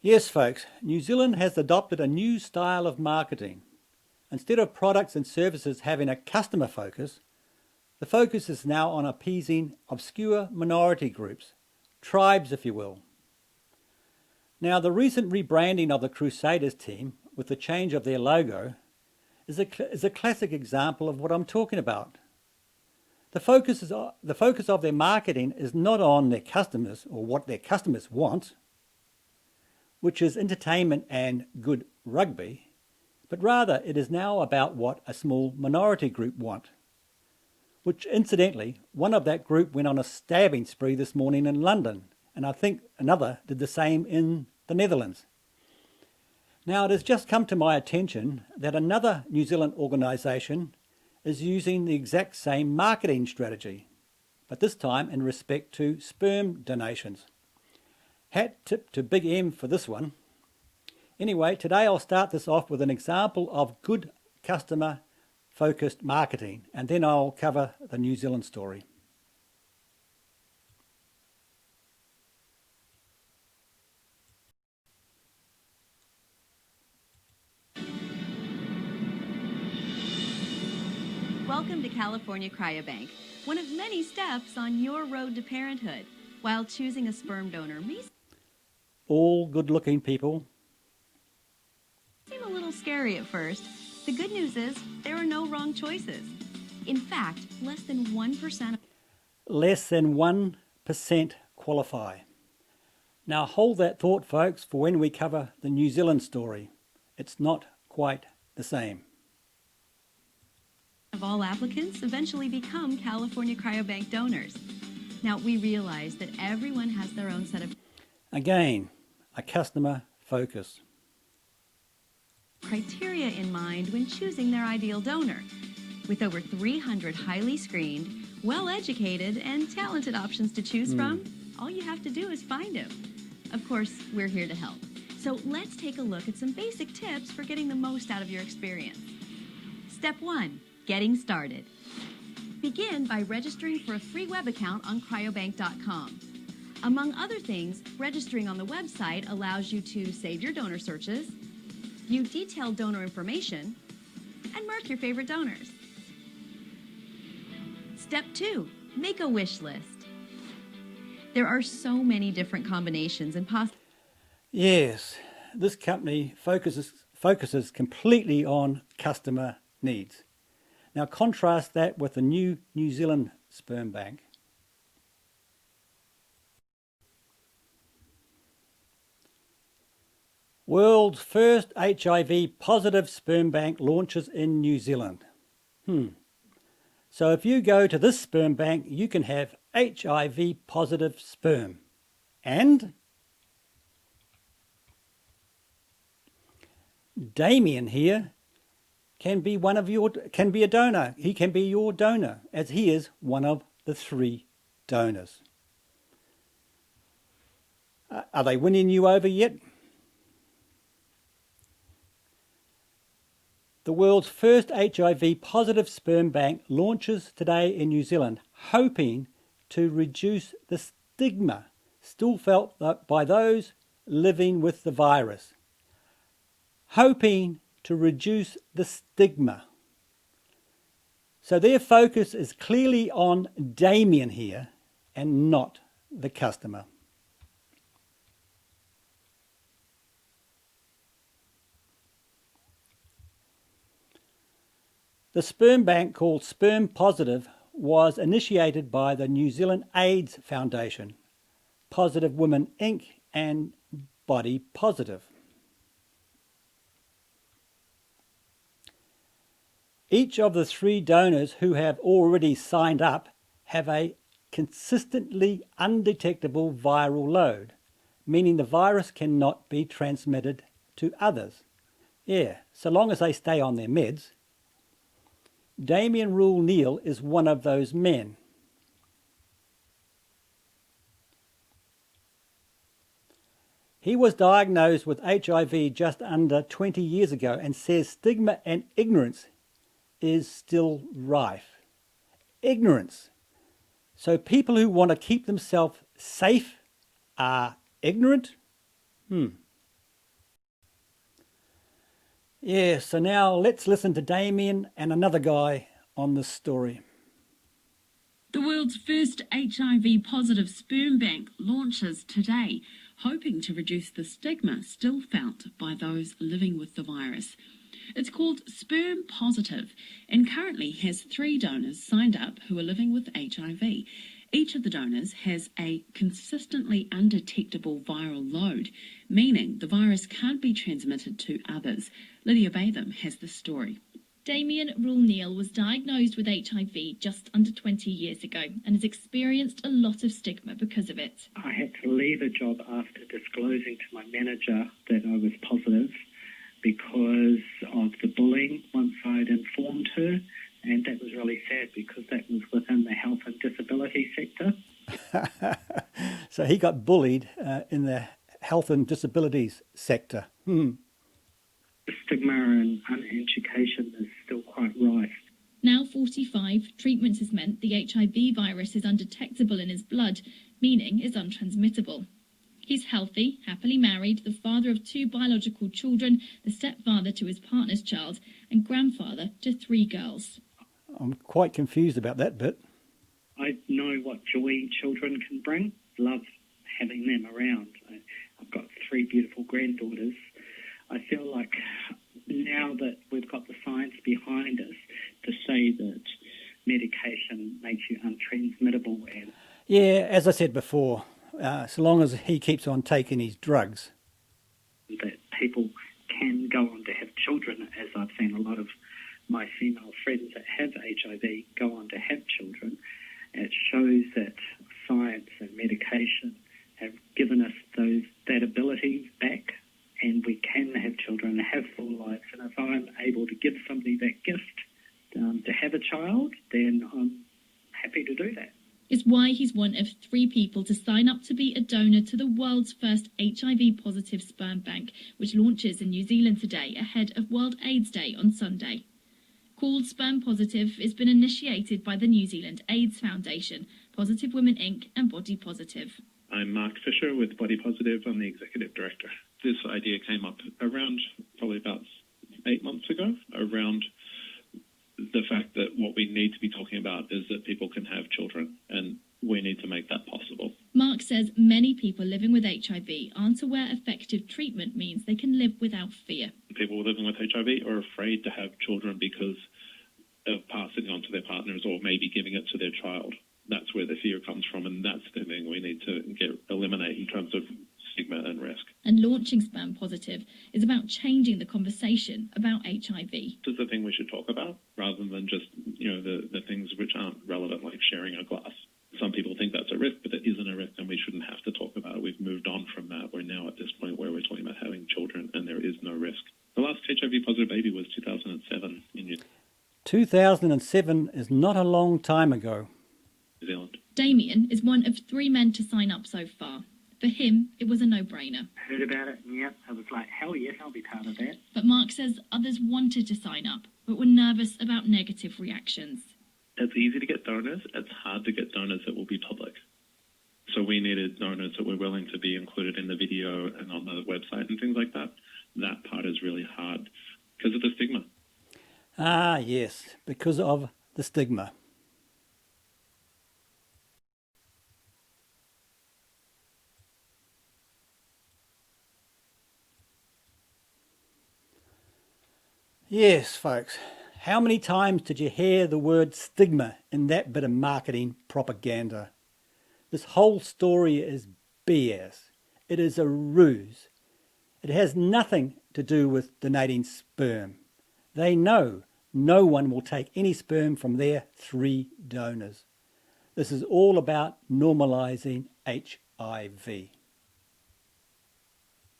Yes, folks, New Zealand has adopted a new style of marketing. Instead of products and services having a customer focus, the focus is now on appeasing obscure minority groups, tribes if you will. Now, the recent rebranding of the Crusaders team with the change of their logo is a classic example of what I'm talking about. The focus of their marketing is not on their customers or what their customers want, which is entertainment and good rugby, but rather it is now about what a small minority group want, which incidentally, one of that group went on a stabbing spree this morning in London, and I think another did the same in the Netherlands. Now, it has just come to my attention that another New Zealand organisation is using the exact same marketing strategy, but this time in respect to sperm donations. Hat tip to Big M for this one. Anyway, today I'll start this off with an example of good customer focused marketing, and then I'll cover the New Zealand story. Welcome to California Cryobank, one of many steps on your road to parenthood. While choosing a sperm donor may All good-looking people. seem a little scary at first, the good news is there are no wrong choices. In fact, less than 1% Less than 1% qualify. Now hold that thought, folks, for when we cover the New Zealand story. It's not quite the same. of all applicants eventually become California Cryobank donors. Now, we realize that everyone has their own set of Again, a customer focus. criteria in mind when choosing their ideal donor. With over 300 highly screened, well-educated, and talented options to choose from, all you have to do is find them. Of course, we're here to help. So let's take a look at some basic tips for getting the most out of your experience. Step 1, getting started. Begin by registering for a free web account on cryobank.com. Among other things, registering on the website allows you to save your donor searches, view detailed donor information, and mark your favorite donors. Step 2, make a wish list. There are so many different combinations and Yes, this company focuses completely on customer needs. Now contrast that with the new New Zealand sperm bank. World's first HIV positive sperm bank launches in New Zealand. So if you go to this sperm bank, you can have HIV positive sperm. And Damien here can be a donor. He can be your donor, as he is one of the 3 donors. Are they winning you over yet? The world's first HIV positive sperm bank launches today in New Zealand, hoping to reduce the stigma still felt by those living with the virus. Hoping to reduce the stigma. So their focus is clearly on Damien here and not the customer. The sperm bank, called Sperm Positive, was initiated by the New Zealand AIDS Foundation, Positive Women Inc. and Body Positive. Each of the 3 donors who have already signed up have a consistently undetectable viral load, meaning the virus cannot be transmitted to others. Yeah, so long as they stay on their meds. Damien Rule Neal is one of those men. He was diagnosed with HIV just under 20 years ago and says stigma and ignorance is still rife. Ignorance. So people who want to keep themselves safe are ignorant? Yeah, so now let's listen to Damien and another guy on this story. The world's first HIV positive sperm bank launches today, hoping to reduce the stigma still felt by those living with the virus. It's called Sperm Positive and currently has 3 donors signed up who are living with HIV. Each of the donors has a consistently undetectable viral load, meaning the virus can't be transmitted to others. Lydia Batham has the story. Damien Rule-Neal was diagnosed with HIV just under 20 years ago and has experienced a lot of stigma because of it. I had to leave a job after disclosing to my manager that I was positive because of the bullying once I'd informed her, and that was really sad because that was within the health and disability sector. So he got bullied in the health and disabilities sector. The stigma and uneducation is still quite rife. Now 45, treatment has meant the HIV virus is undetectable in his blood, meaning is untransmittable. He's healthy, happily married, the father of 2 biological children, the stepfather to his partner's child, and grandfather to 3 girls. I'm quite confused about that bit. I know what joy children can bring. Love having them around. I've got 3 beautiful granddaughters. I feel like now that we've got the science behind us to say that medication makes you untransmittable, and Yeah, as I said before, so long as he keeps on taking his drugs. that people can go on to have children, as I've seen a lot of my female friends that have HIV go on to have children, it shows that science and medication have given us that ability back, and we can have children and have full lives. And if I'm able to give somebody that gift to have a child, then I'm happy to do that. It's why he's one of 3 people to sign up to be a donor to the world's first HIV-positive sperm bank, which launches in New Zealand today ahead of World AIDS Day on Sunday. Called Sperm Positive, it's been initiated by the New Zealand AIDS Foundation, Positive Women Inc. and Body Positive. I'm Mark Fisher with Body Positive. I'm the executive director. This idea came up around probably about 8 months ago, around the fact that what we need to be talking about is that people can have children, and we need to make that possible. Mark says many people living with HIV aren't aware effective treatment means they can live without fear. People living with HIV are afraid to have children because of passing on to their partners or maybe giving it to their child. That's where the fear comes from, and that's the thing we need to eliminate in terms of stigma and risk. And launching Sperm Positive is about changing the conversation about HIV. This is the thing we should talk about rather than just, the things which aren't relevant, like sharing a glass. Some people think that's a risk, but it isn't a risk, and we shouldn't have to talk about it. We've moved on from that. We're now at this point where we're talking about having children, and there is no risk. The last HIV-positive baby was 2007 in New 2007 is not a long time ago. Zealand. Damien is one of 3 men to sign up so far. For him, it was a no-brainer. Heard about it, and I was like, hell yes, I'll be part of that. But Mark says others wanted to sign up, but were nervous about negative reactions. It's easy to get donors. It's hard to get donors that will be public. So we needed donors that were willing to be included in the video and on the website and things like that. That part is really hard because of the stigma. Ah, yes, because of the stigma. Yes, folks. How many times did you hear the word stigma in that bit of marketing propaganda? This whole story is BS. It is a ruse. It has nothing to do with donating sperm. They know no one will take any sperm from their 3 donors. This is all about normalizing HIV.